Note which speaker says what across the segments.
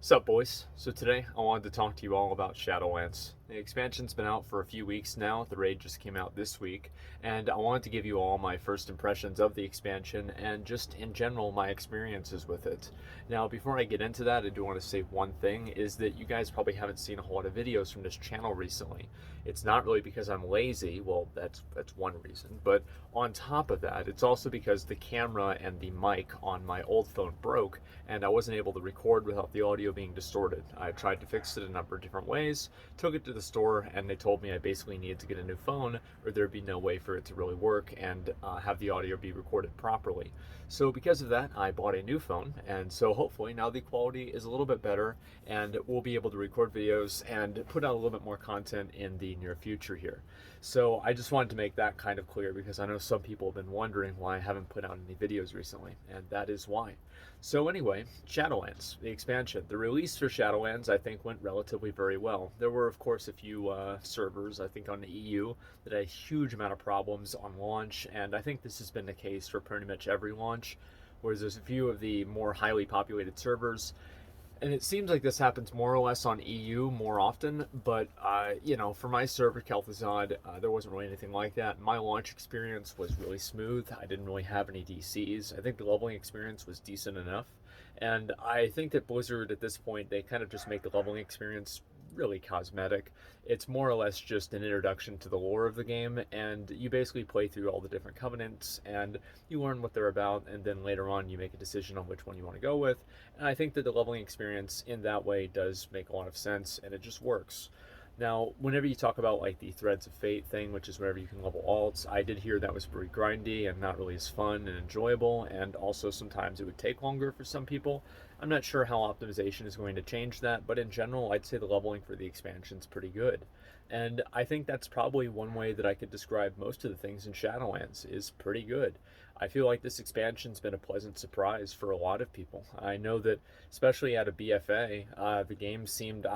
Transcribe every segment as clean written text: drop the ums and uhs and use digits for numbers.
Speaker 1: What's up, boys? So today I wanted to talk to you all about Shadowlands. The expansion's been out for a few weeks now. The raid just came out this week, and I wanted to give you all my first impressions of the expansion and just in general my experiences with it. Now, before I get into that, I do want to say one thing is that you guys probably haven't seen a whole lot of videos from this channel recently. It's not really because I'm lazy, well, that's one reason, but on top of that, it's also because the camera and the mic on my old phone broke and I wasn't able to record without the audio being distorted. I tried to fix it a number of different ways, took it to the store, and they told me I basically needed to get a new phone or there'd be no way for it to really work and have the audio be recorded properly. So because of that, I bought a new phone, and so hopefully now the quality is a little bit better and we'll be able to record videos and put out a little bit more content in the near future here. So I just wanted to make that kind of clear because I know some people have been wondering why I haven't put out any videos recently, and that is why. So anyway, Shadowlands, the expansion. The release for Shadowlands, I think, went relatively very well. There were, of course, a few servers, I think, on the EU that had a huge amount of problems on launch, and I think this has been the case for pretty much every launch, whereas there's a few of the more highly populated servers. And it seems like this happens more or less on EU more often, but for my server, Kel'Thuzad, there wasn't really anything like that. My launch experience was really smooth. I didn't really have any DCs. I think the leveling experience was decent enough. And I think that Blizzard, at this point, they kind of just make the leveling experience really cosmetic. It's more or less just an introduction to the lore of the game, and you basically play through all the different covenants, and you learn what they're about, and then later on you make a decision on which one you want to go with. And I think that the leveling experience in that way does make a lot of sense, and it just works. Now, whenever you talk about like the Threads of Fate thing, which is wherever you can level alts, I did hear that was very grindy and not really as fun and enjoyable, and also sometimes it would take longer for some people. I'm not sure how optimization is going to change that, but in general, I'd say the leveling for the expansion is pretty good. And I think that's probably one way that I could describe most of the things in Shadowlands is pretty good. I feel like this expansion's been a pleasant surprise for a lot of people. I know that, especially out of BFA, the game seemed,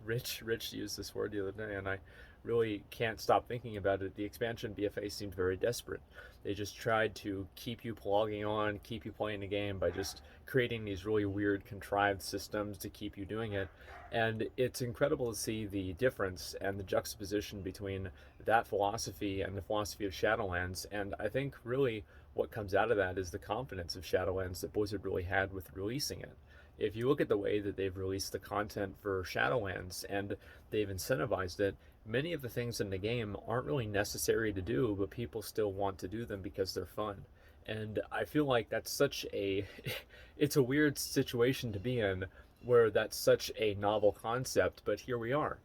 Speaker 1: Rich used this word the other day, and I really can't stop thinking about it. The expansion BFA seemed very desperate. They just tried to keep you logging on, keep you playing the game by just creating these really weird contrived systems to keep you doing it. And it's incredible to see the difference and the juxtaposition between that philosophy and the philosophy of Shadowlands. And I think really what comes out of that is the confidence of Shadowlands that Blizzard really had with releasing it. If you look at the way that they've released the content for Shadowlands and they've incentivized it, many of the things in the game aren't really necessary to do, but people still want to do them because they're fun. And I feel like that's such a it's a weird situation to be in where that's such a novel concept, but here we are.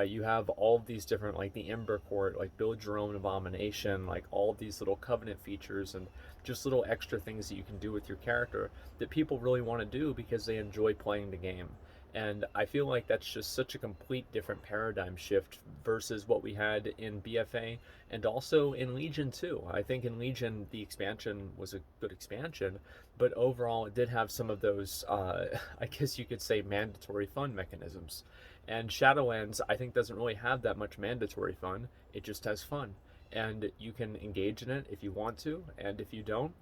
Speaker 1: You have all of these different, like the Ember Court, like build your own abomination, like all of these little covenant features and just little extra things that you can do with your character that people really want to do because they enjoy playing the game. And I feel like that's just such a complete different paradigm shift versus what we had in BFA and also in Legion too. I think in Legion the expansion was a good expansion, but overall it did have some of those, I guess you could say, mandatory fun mechanisms. And Shadowlands, I think, doesn't really have that much mandatory fun. It just has fun. And you can engage in it if you want to, and if you don't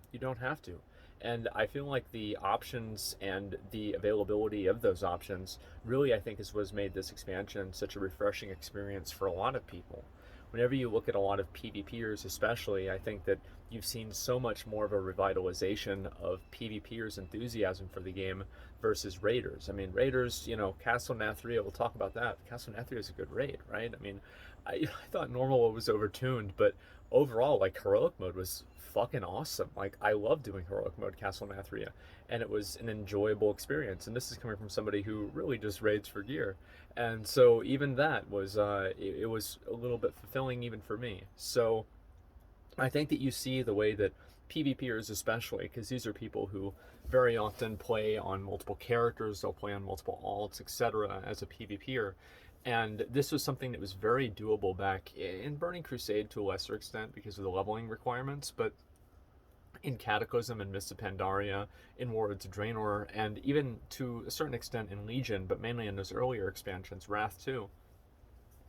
Speaker 1: have to. And I feel like the options and the availability of those options really, I think, is what's made this expansion such a refreshing experience for a lot of people. Whenever you look at a lot of PvPers especially, I think that you've seen so much more of a revitalization of PvPers' enthusiasm for the game versus Raiders. I mean, Raiders, Castle Nathria, we'll talk about that. Castle Nathria is a good raid, right? I mean, I thought normal was overtuned, but overall, like, heroic mode was fucking awesome. Like, I love doing heroic mode Castle Nathria, and it was an enjoyable experience. And this is coming from somebody who really just raids for gear, and so even that was it was a little bit fulfilling even for me. So I think that you see the way that PvPers especially, because these are people who very often play on multiple characters, they'll play on multiple alts, etc. as a PvPer. And this was something that was very doable back in Burning Crusade to a lesser extent because of the leveling requirements, but in Cataclysm and Mists of Pandaria, in Warlords of Draenor, and even to a certain extent in Legion, but mainly in those earlier expansions, Wrath too.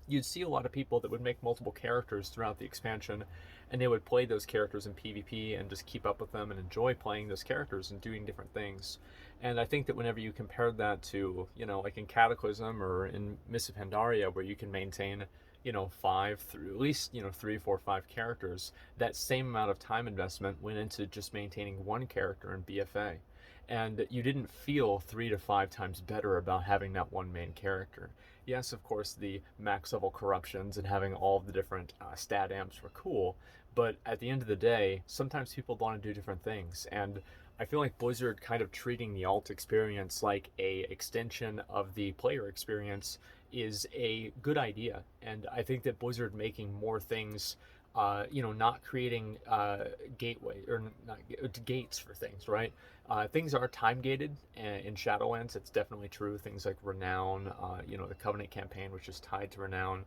Speaker 1: you'd see a lot of people that would make multiple characters throughout the expansion, and they would play those characters in PvP and just keep up with them and enjoy playing those characters and doing different things. And I think that whenever you compare that to, like in Cataclysm or in Mists of Pandaria, where you can maintain, five through at least, 3, 4, 5 characters, that same amount of time investment went into just maintaining one character in BFA. And you didn't feel 3 to 5 times better about having that one main character. Yes, of course, the max level corruptions and having all of the different stat amps were cool, but at the end of the day, sometimes people want to do different things, and I feel like Blizzard kind of treating the alt experience like a extension of the player experience is a good idea. And I think that Blizzard making more things, not creating gateway or not gates for things, right? Things are time gated in Shadowlands. It's definitely true. Things like Renown, the Covenant campaign, which is tied to Renown,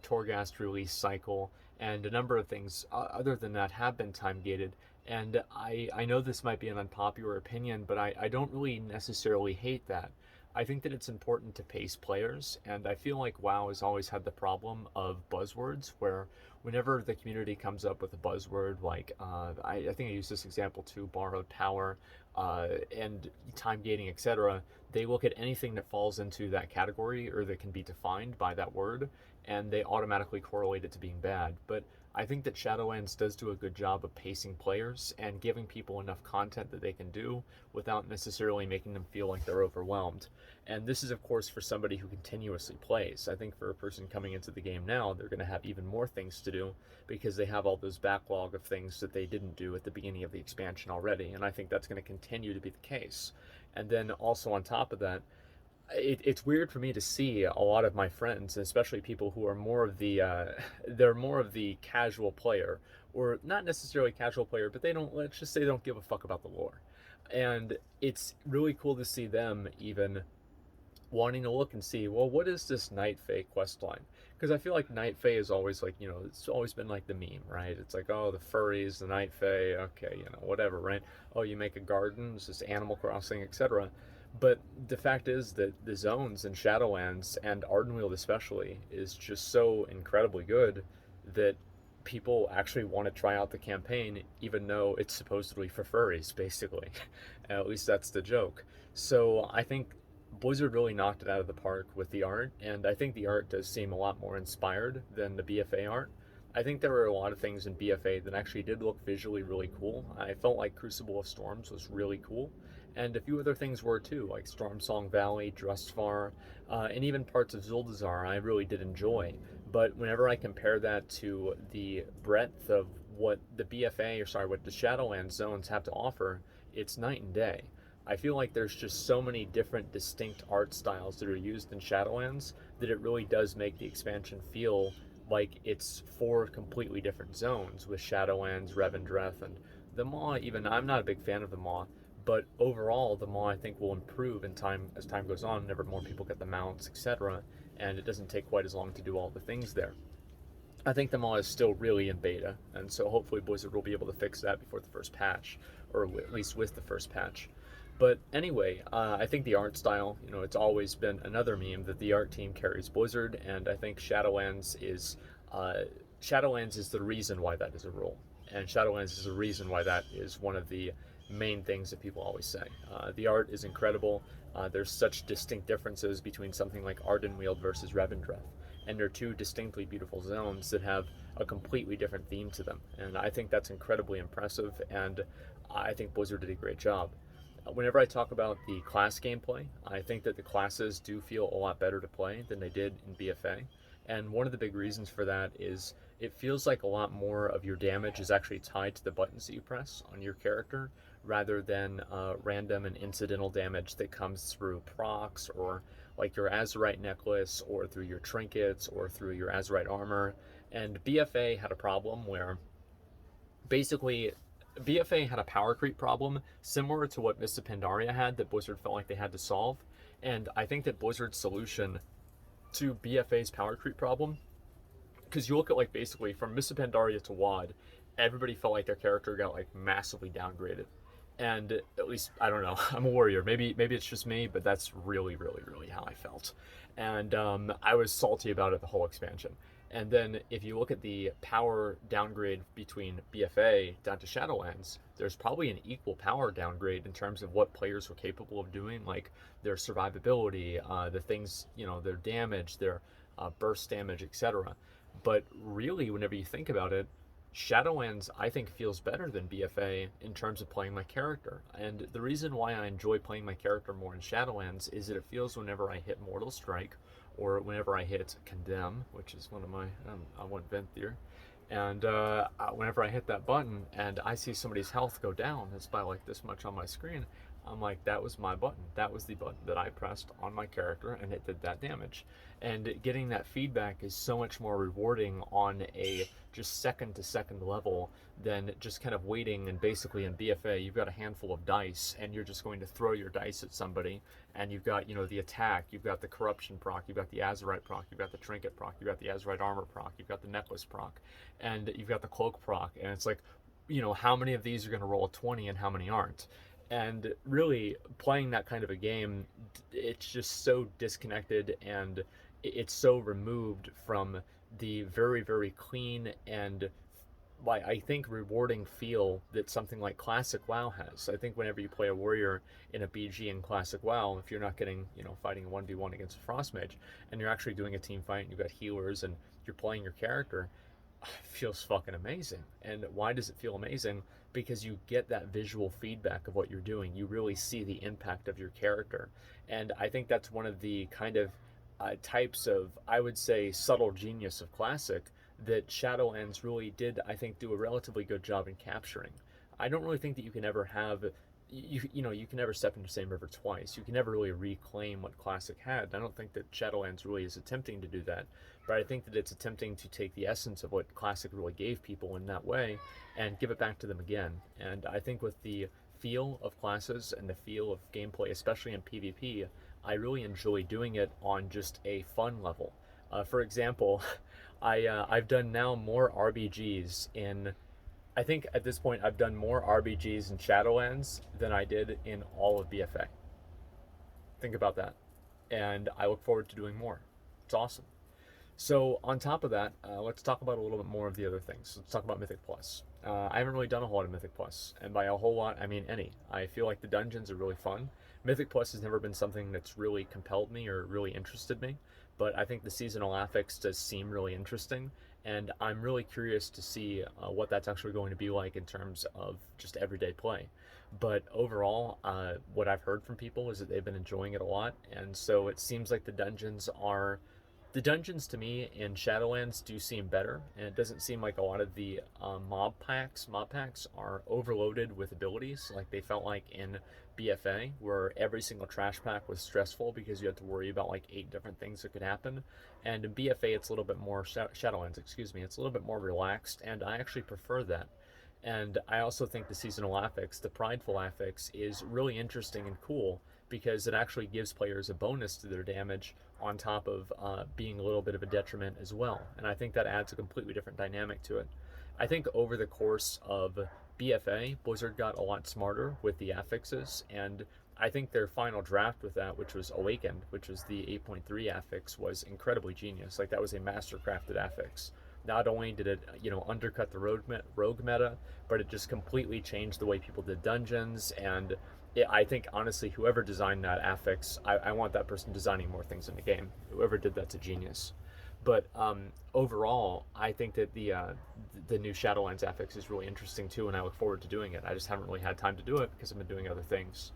Speaker 1: Torghast release cycle, and a number of things other than that have been time gated. And I know this might be an unpopular opinion, but I don't really necessarily hate that. I think that it's important to pace players, and I feel like WoW has always had the problem of buzzwords, where whenever the community comes up with a buzzword, like I think I used this example too, borrowed power, and time gating, etc., they look at anything that falls into that category or that can be defined by that word, and they automatically correlate it to being bad. But I think that Shadowlands does do a good job of pacing players and giving people enough content that they can do without necessarily making them feel like they're overwhelmed. And this is, of course, for somebody who continuously plays. I think for a person coming into the game now, they're going to have even more things to do because they have all those backlog of things that they didn't do at the beginning of the expansion already. And I think that's going to continue to be the case. And then also on top of that, it's weird for me to see a lot of my friends, especially people who are more of the they're more of the casual player, or not necessarily casual player, but let's just say they don't give a fuck about the lore. And it's really cool to see them even wanting to look and see, well, what is this Night Fae quest line? Because I feel like Night Fae is always like, it's always been like the meme, right? It's like, oh, the furries, the Night Fae, okay, whatever, right? Oh, you make a garden, it's just Animal Crossing, etc. But the fact is that the zones in Shadowlands and Ardenweald especially is just so incredibly good that people actually want to try out the campaign, even though it's supposedly for furries, basically. At least that's the joke. So I think Blizzard really knocked it out of the park with the art, and I think the art does seem a lot more inspired than the BFA art. I think there were a lot of things in BFA that actually did look visually really cool. I felt like Crucible of Storms was really cool, and a few other things were too, like Stormsong Valley, Drustvar, and even parts of Zuldazar I really did enjoy. But whenever I compare that to the breadth of what the what the Shadowlands zones have to offer, it's night and day. I feel like there's just so many different distinct art styles that are used in Shadowlands that it really does make the expansion feel like it's 4 completely different zones with Shadowlands, Revendreth, and the Maw. Even I'm not a big fan of the Maw, but overall the Maw I think will improve in time as time goes on. Whenever more people get the mounts, etc., and it doesn't take quite as long to do all the things there. I think the Maw is still really in beta, and so hopefully Blizzard will be able to fix that before the first patch, or at least with the first patch. But anyway, I think the art style, it's always been another meme that the art team carries Blizzard, and I think Shadowlands is the reason why that is a rule, and Shadowlands is the reason why that is one of the main things that people always say. The art is incredible. There's such distinct differences between something like Ardenweald versus Revendreth, and they're 2 distinctly beautiful zones that have a completely different theme to them, and I think that's incredibly impressive, and I think Blizzard did a great job. Whenever I talk about the class gameplay, I think that the classes do feel a lot better to play than they did in BFA. And one of the big reasons for that is it feels like a lot more of your damage is actually tied to the buttons that you press on your character rather than random and incidental damage that comes through procs or like your Azurite necklace or through your trinkets or through your Azurite armor. And BFA had a problem where basically BFA had a power creep problem similar to what Mists of Pandaria had that Blizzard felt like they had to solve. And I think that Blizzard's solution to BFA's power creep problem, because you look at like basically from Mists of Pandaria to WoD, everybody felt like their character got like massively downgraded. And at least I don't know. I'm a warrior. Maybe it's just me, but that's really how I felt. And I was salty about it the whole expansion. And then if you look at the power downgrade between BFA down to Shadowlands, there's probably an equal power downgrade in terms of what players were capable of doing, like their survivability, the things, their damage, their burst damage, etc. But really, whenever you think about it, Shadowlands, I think, feels better than BFA in terms of playing my character. And the reason why I enjoy playing my character more in Shadowlands is that it feels whenever I hit Mortal Strike or whenever I hit Condemn, which is one of my, I want Vent here. And whenever I hit that button and I see somebody's health go down, it's by like this much on my screen, I'm like, that was my button. That was the button that I pressed on my character and it did that damage. And getting that feedback is so much more rewarding on a just second to second level than just kind of waiting. And basically in BFA, you've got a handful of dice and you're just going to throw your dice at somebody. And you've got, the attack, you've got the corruption proc, you've got the Azerite proc, you've got the trinket proc, you've got the Azerite armor proc, you've got the necklace proc, and you've got the cloak proc. And it's like, how many of these are going to roll a 20 and how many aren't? And really playing that kind of a game, it's just so disconnected and it's so removed from the very clean and I think rewarding feel that something like Classic WoW has. I think whenever you play a warrior in a BG in Classic WoW, if you're not getting, fighting a 1v1 against a frost mage and you're actually doing a team fight and you've got healers and you're playing your character, it feels fucking amazing. And why does it feel amazing? Because you get that visual feedback of what you're doing. You really see the impact of your character. And I think that's one of the kind of types of, I would say, subtle genius of Classic that Shadowlands really did, I think, do a relatively good job in capturing. I don't really think that you can ever have, you can never step into the same river twice. You can never really reclaim what Classic had. I don't think that Shadowlands really is attempting to do that, but I think that it's attempting to take the essence of what Classic really gave people in that way and give it back to them again. And I think with the feel of classes and the feel of gameplay, especially in PvP, I really enjoy doing it on just a fun level. For example, I've done now more RBGs in. I think at this point I've done more RBGs in Shadowlands than I did in all of BFA. Think about that, and I look forward to doing more. It's awesome. So on top of that, let's talk about a little bit more of the other things. Let's talk about Mythic Plus. I haven't really done a whole lot of Mythic Plus, and by a whole lot, I mean any. I feel like the dungeons are really fun. Mythic Plus has never been something that's really compelled me or really interested me, but I think the seasonal affix does seem really interesting, and I'm really curious to see what that's actually going to be like in terms of just everyday play. But overall, what I've heard from people is that they've been enjoying it a lot, and so it seems like the dungeons to me in Shadowlands do seem better, and it doesn't seem like a lot of the mob packs are overloaded with abilities like they felt like in BFA, where every single trash pack was stressful because you had to worry about like 8 different things that could happen. And in BFA, it's a little bit more Shadowlands, excuse me, it's a little bit more relaxed, and I actually prefer that. And I also think the seasonal affix, the prideful affix, is really interesting and cool because it actually gives players a bonus to their damage on top of being a little bit of a detriment as well. And I think that adds a completely different dynamic to it. I think over the course of BFA, Blizzard got a lot smarter with the affixes, and I think their final draft with that, which was Awakened, which was the 8.3 affix, was incredibly genius. Like, that was a master-crafted affix. Not only did it, undercut the rogue meta, but it just completely changed the way people did dungeons. And I think, honestly, whoever designed that affix, I want that person designing more things in the game. Whoever did that's a genius. But overall, I think that the new Shadowlands affix is really interesting too, and I look forward to doing it. I just haven't really had time to do it because I've been doing other things.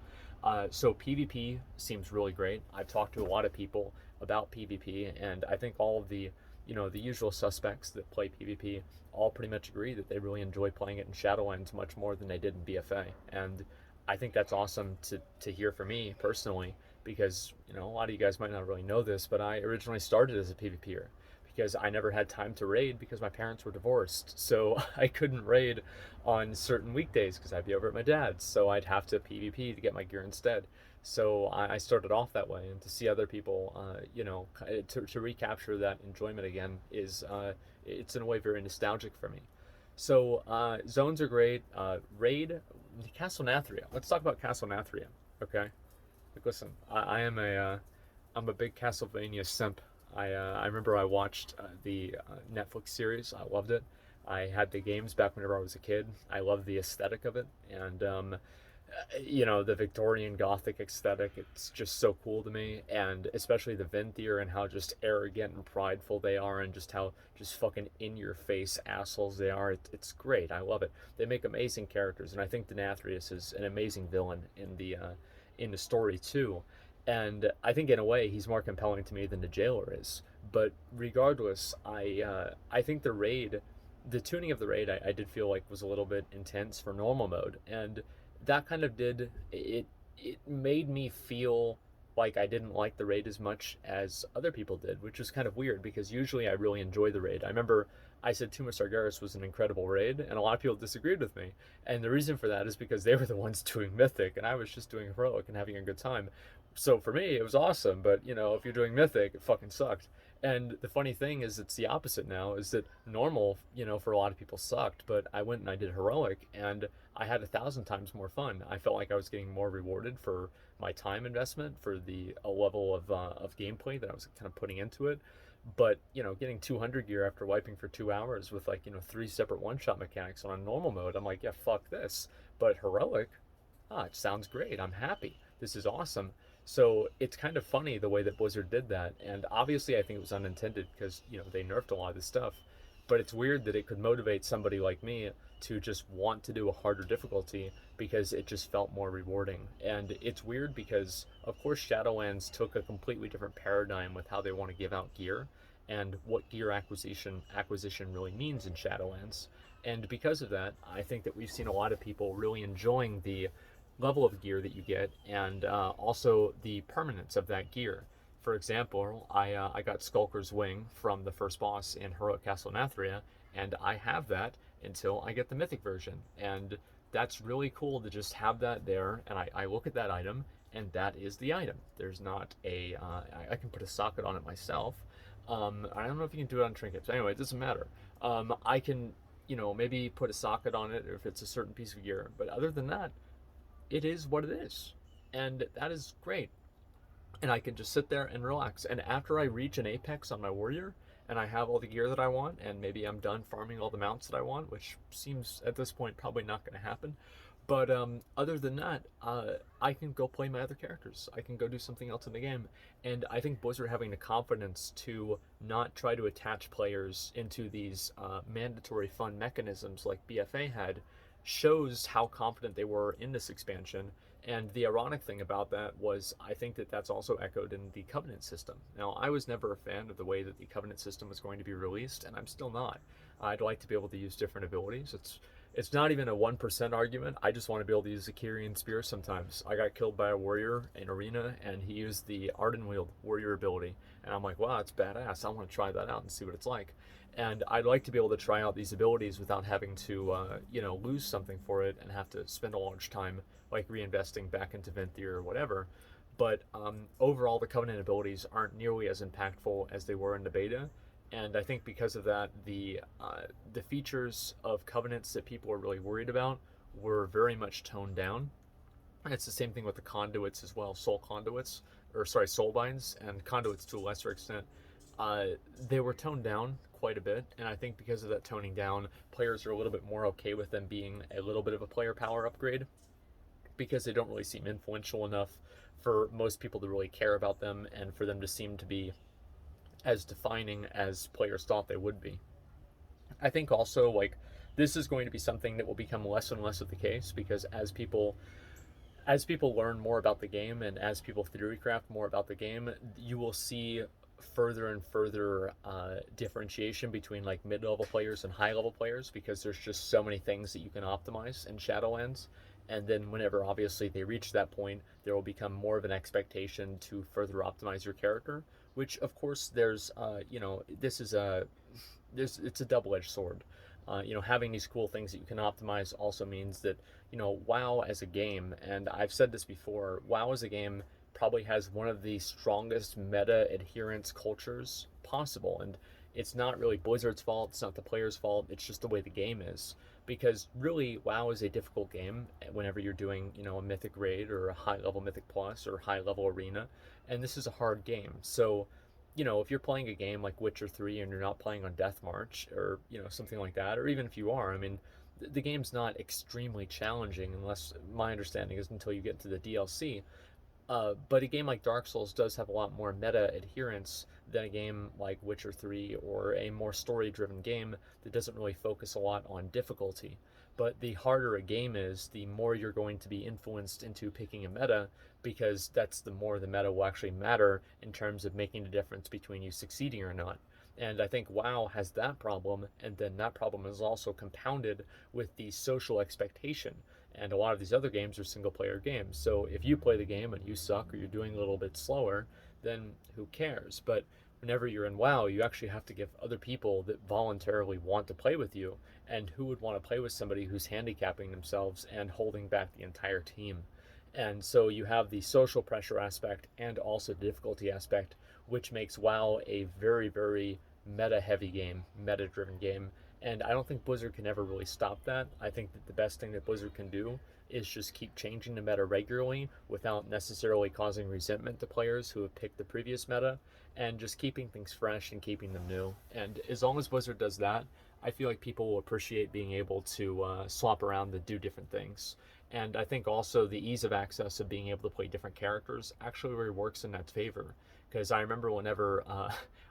Speaker 1: So PvP seems really great. I've talked to a lot of people about PvP, and I think all of the usual suspects that play PvP all pretty much agree that they really enjoy playing it in Shadowlands much more than they did in BFA. And I think that's awesome to hear from me personally, because a lot of you guys might not really know this, but I originally started as a PvPer because I never had time to raid because my parents were divorced. So I couldn't raid on certain weekdays because I'd be over at my dad's. So I'd have to PvP to get my gear instead. So I started off that way, and to see other people, to recapture that enjoyment again is, it's in a way very nostalgic for me. So zones are great. Raid, Castle Nathria. Let's talk about Castle Nathria. Okay. Like, listen, I am I'm a big Castlevania simp. I remember I watched the Netflix series. I loved it. I had the games back whenever I was a kid. I loved the aesthetic of it, and the Victorian Gothic aesthetic. It's just so cool to me, and especially the Venthyr and how just arrogant and prideful they are, and just how just fucking in your face assholes they are. It's great. I love it. They make amazing characters, and I think Denathrius is an amazing villain in the story too. And I think in a way he's more compelling to me than the jailer is. But regardless, I think the tuning of the raid, I did feel like was a little bit intense for normal mode, and that kind of did it. It made me feel like I didn't like the raid as much as other people did, which was kind of weird because usually I really enjoy the raid. I remember I said Tuma Sargeras was an incredible raid, and a lot of people disagreed with me. And the reason for that is because they were the ones doing Mythic, and I was just doing Heroic and having a good time. So for me, it was awesome, but if you're doing Mythic, it fucking sucked. And the funny thing is, it's the opposite now. Is that normal? For a lot of people sucked, but I went and I did heroic, and I had 1,000 times more fun. I felt like I was getting more rewarded for my time investment, for the a level of gameplay that I was kind of putting into it. But getting 200 gear after wiping for 2 hours with like three separate one-shot mechanics on a normal mode, I'm like, yeah, fuck this. But heroic, it sounds great. I'm happy. This is awesome. So it's kind of funny the way that Blizzard did that, and obviously I think it was unintended because they nerfed a lot of this stuff. But it's weird that it could motivate somebody like me to just want to do a harder difficulty because it just felt more rewarding. And it's weird because of course Shadowlands took a completely different paradigm with how they want to give out gear and what gear acquisition really means in Shadowlands. And because of that, I think that we've seen a lot of people really enjoying the level of gear that you get, and also the permanence of that gear. For example, I got Skulker's Wing from the first boss in Heroic Castle Nathria, and I have that until I get the Mythic version. And that's really cool to just have that there, and I look at that item, and that is the item. There's not I can put a socket on it myself. I don't know if you can do it on trinkets. Anyway, it doesn't matter. I can, maybe put a socket on it if it's a certain piece of gear. But other than that, it is what it is. And that is great. And I can just sit there and relax. And after I reach an apex on my warrior and I have all the gear that I want, and maybe I'm done farming all the mounts that I want, which seems at this point probably not going to happen. But other than that, I can go play my other characters. I can go do something else in the game. And I think Blizzard having the confidence to not try to attach players into these mandatory fun mechanisms like BFA had shows how confident they were in this expansion. And the ironic thing about that was I think that that's also echoed in the Covenant system. Now, I was never a fan of the way that the Covenant system was going to be released, and I'm still not. I'd like to be able to use different abilities. It's not even a 1% argument. I just want to be able to use the Kyrian Spear sometimes. I got killed by a warrior in Arena, and he used the Ardenweald warrior ability. And I'm like, wow, that's badass. I want to try that out and see what it's like. And I'd like to be able to try out these abilities without having to, lose something for it and have to spend a large time, like, reinvesting back into Venthyr or whatever. But overall, the Covenant abilities aren't nearly as impactful as they were in the beta. And I think because of that, the features of Covenants that people were really worried about were very much toned down. And it's the same thing with the conduits as well, soul conduits, or sorry, soul binds, and conduits to a lesser extent. They were toned down quite a bit, and I think because of that toning down, players are a little bit more okay with them being a little bit of a player power upgrade because they don't really seem influential enough for most people to really care about them and for them to seem to be as defining as players thought they would be. I think also, like, this is going to be something that will become less and less of the case because as people learn more about the game and as people theorycraft more about the game, you will see further and further differentiation between like mid-level players and high-level players because there's just so many things that you can optimize in Shadowlands. And then whenever obviously they reach that point, there will become more of an expectation to further optimize your character, which of course there's it's a double-edged sword. Having these cool things that you can optimize also means that WoW as a game, and I've said this before, WoW as a game probably has one of the strongest meta adherence cultures possible, and it's not really Blizzard's fault, it's not the players' fault, it's just the way the game is. because really WoW is a difficult game whenever you're doing, a Mythic raid or a high level Mythic Plus or high level arena, and this is a hard game. So, if you're playing a game like Witcher 3 and you're not playing on Death March or, something like that, or even if you are, I mean, the game's not extremely challenging unless my understanding is until you get to the DLC. But a game like Dark Souls does have a lot more meta adherence than a game like Witcher 3 or a more story driven game that doesn't really focus a lot on difficulty. But the harder a game is, the more you're going to be influenced into picking a meta, because that's the more the meta will actually matter in terms of making the difference between you succeeding or not. And I think WoW has that problem, and then that problem is also compounded with the social expectation. And a lot of these other games are single player games. So if you play the game and you suck or you're doing a little bit slower, then who cares? But whenever you're in WoW, you actually have to give other people that voluntarily want to play with you. And who would want to play with somebody who's handicapping themselves and holding back the entire team? And so you have the social pressure aspect and also the difficulty aspect, which makes WoW a very, very meta heavy game, meta driven game. And I don't think Blizzard can ever really stop that. I think that the best thing that Blizzard can do is just keep changing the meta regularly without necessarily causing resentment to players who have picked the previous meta, and just keeping things fresh and keeping them new. And as long as Blizzard does that, I feel like people will appreciate being able to swap around and do different things. And I think also the ease of access of being able to play different characters actually really works in that favor. Because I remember whenever,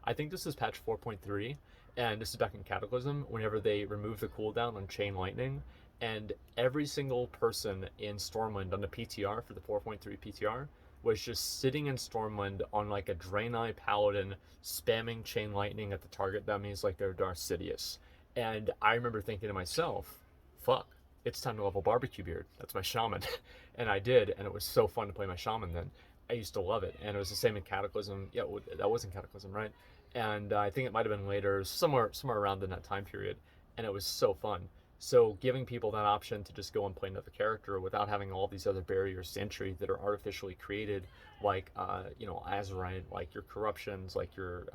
Speaker 1: I think this is patch 4.3, and this is back in Cataclysm, whenever they removed the cooldown on Chain Lightning, and every single person in Stormwind on the PTR for the 4.3 PTR was just sitting in Stormwind on like a Draenei Paladin, spamming Chain Lightning at the target. That means like they're Darth Sidious. And I remember thinking to myself, fuck, it's time to level Barbecue Beard. That's my shaman. And I did, and it was so fun to play my shaman then. I used to love it, and it was the same in Cataclysm. Yeah, that wasn't Cataclysm, right? And I think it might have been later, somewhere around in that time period, and it was so fun. So giving people that option to just go and play another character without having all these other barriers to entry that are artificially created, like Azerite, like your corruptions, like your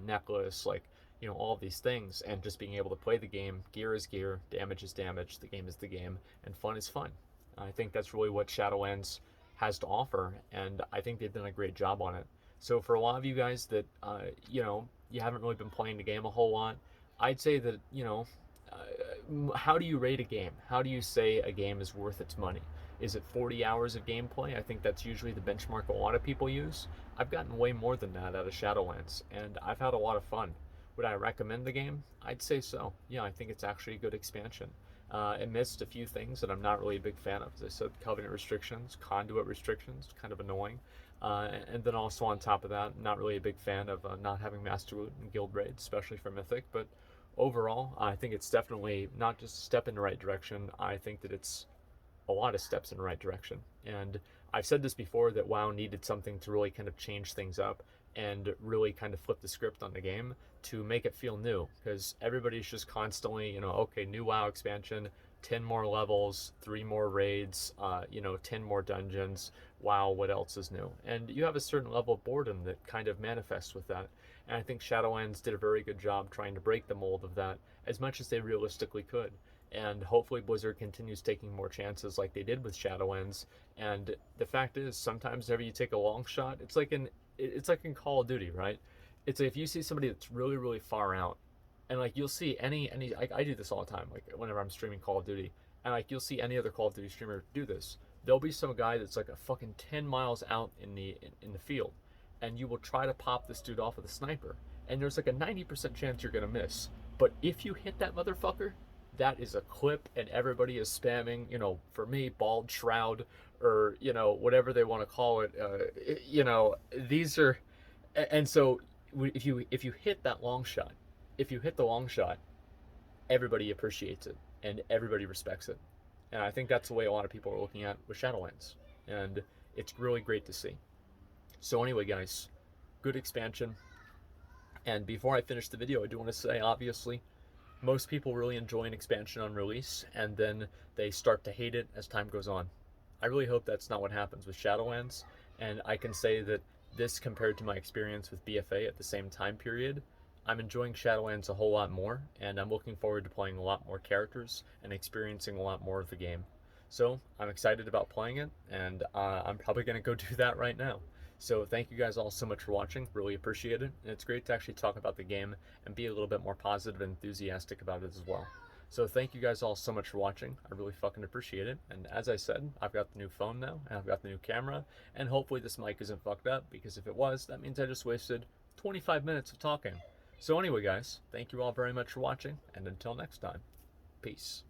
Speaker 1: necklace, like all of these things, and just being able to play the game. Gear is gear, damage is damage, the game is the game, and fun is fun. I think that's really what Shadowlands has to offer, and I think they've done a great job on it. So for a lot of you guys that you haven't really been playing the game a whole lot, I'd say that how do you rate a game? How do you say a game is worth its money? Is it 40 hours of gameplay? I think that's usually the benchmark a lot of people use. I've gotten way more than that out of Shadowlands, and I've had a lot of fun. Would I recommend the game? I'd say so. Yeah, I think it's actually a good expansion. It missed a few things that I'm not really a big fan of. As I said, covenant restrictions, conduit restrictions, kind of annoying. And then also on top of that, not really a big fan of not having Master Loot and Guild Raids, especially for Mythic. But overall, I think it's definitely not just a step in the right direction. I think that it's a lot of steps in the right direction. And I've said this before, that WoW needed something to really kind of change things up and really kind of flip the script on the game to make it feel new, because everybody's just constantly, okay, new WoW expansion, 10 more levels, 3 more raids, 10 more dungeons. Wow, what else is new? And you have a certain level of boredom that kind of manifests with that. And I think Shadowlands did a very good job trying to break the mold of that as much as they realistically could. And hopefully Blizzard continues taking more chances like they did with Shadowlands. And the fact is, sometimes whenever you take a long shot, it's like in Call of Duty, right? It's like if you see somebody that's really, really far out, and like you'll see any like I do this all the time, like whenever I'm streaming Call of Duty, and like you'll see any other Call of Duty streamer do this. There'll be some guy that's like a fucking 10 miles out in the field, and you will try to pop this dude off with a sniper, and there's like a 90% chance you're gonna miss. But if you hit that motherfucker, that is a clip, and everybody is spamming, for me, Bald Shroud, or whatever they want to call it. These are, and so if you hit that long shot, if you hit the long shot, everybody appreciates it and everybody respects it. And I think that's the way a lot of people are looking at with Shadowlands, and it's really great to see. So anyway, guys, good expansion. And before I finish the video, I do want to say, obviously, most people really enjoy an expansion on release, and then they start to hate it as time goes on. I really hope that's not what happens with Shadowlands, and I can say that this, compared to my experience with BFA at the same time period, I'm enjoying Shadowlands a whole lot more, and I'm looking forward to playing a lot more characters and experiencing a lot more of the game. So I'm excited about playing it, and I'm probably going to go do that right now. So thank you guys all so much for watching. Really appreciate it. And it's great to actually talk about the game and be a little bit more positive and enthusiastic about it as well. So thank you guys all so much for watching. I really fucking appreciate it. And as I said, I've got the new phone now, and I've got the new camera, and hopefully this mic isn't fucked up, because if it was, that means I just wasted 25 minutes of talking. So anyway, guys, thank you all very much for watching, and until next time, peace.